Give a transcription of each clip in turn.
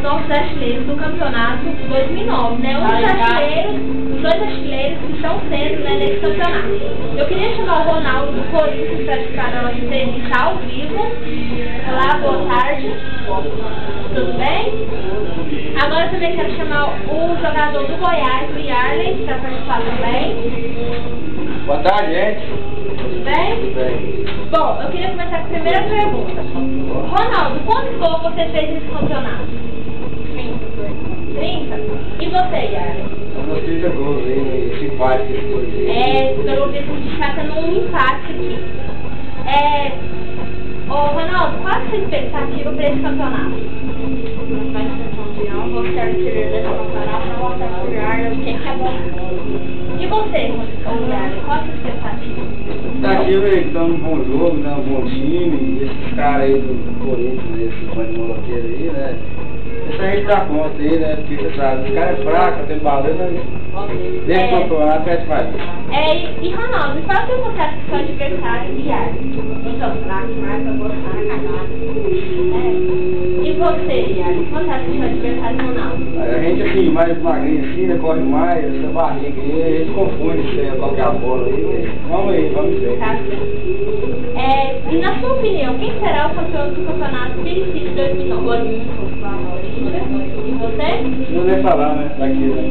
os nossos artilheiros do campeonato 2009, né? Os dois artilheiros que estão sendo, né, nesse campeonato. Eu queria chamar o Ronaldo do Corinthians para participar da nossa entrevista ao vivo. Olá, boa tarde. Tudo bem? Agora também quero chamar o jogador do Goiás, o Yarley, para participar também. Boa tarde, gente. Tudo bem? Tudo bem. Bom, eu queria começar com a primeira pergunta. Ronaldo, quantos gols você fez nesse campeonato? 30. E você, Yarley? Umas 30 gols aí, esse empate que foi. Pelo visto, a gente está num empate aqui. Ô, Ronaldo, qual a sua expectativa para esse campeonato? Vai ser campeão, vou ser artilheiro desse campeonato, eu vou ser artilheiro, eu sei que é bom. E você, Yarley, qual a sua expectativa? Expectativa é que estamos num bom jogo, né, um bom time, esses caras aí do Corinthians, esses bandos moloqueiros aí, né? Isso a gente dá conta aí, né? Porque você sabe, os caras é fraco, tem valor, mas desse campeonato é fácil. E Ronaldo, me fala o que você acha do seu adversário, Yarley. Eu sou fraco, mas eu vou estar cagado. E você, Yarley, quanto acha do seu adversário, Ronaldo? A gente assim, mais magrinho assim, né, corre mais, essa barriga aí, a gente confunde se é qualquer bola aí, mas vamos aí, vamos ver. Tá certo. E na sua opinião, quem será o campeão do campeonato Piricite 2009? E você? Não nem falar, né, daqui, né.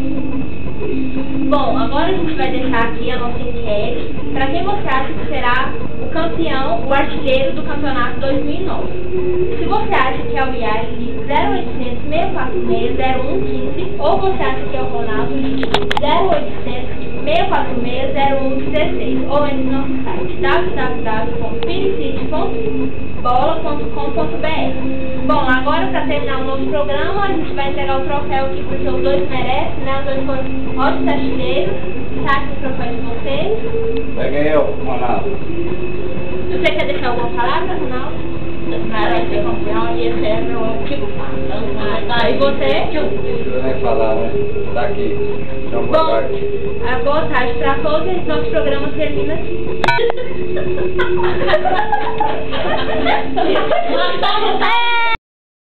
Bom, agora a gente vai deixar aqui a nossa enquete para quem você acha que será o campeão, o artilheiro do campeonato 2009. Se você acha que é o Yarley, 0800 646 0115, ou você acha que é o Ronaldo, 0800 646 0116, ou entre no nosso site www.piricite.bola.com.br. Bom, agora para terminar o nosso programa, a gente vai entregar o troféu aqui porque os dois merecem, né? Os dois foram ótimos artilheiros. Tá aqui o troféu de vocês. Pega eu, Ronaldo. Você quer deixar alguma palavra, Ronaldo? Vai ser campeão e esse é meu tipo. E você? Não nem falar, né, daqui. Então, boa tarde. Boa tarde para todos e nosso programa termina aqui.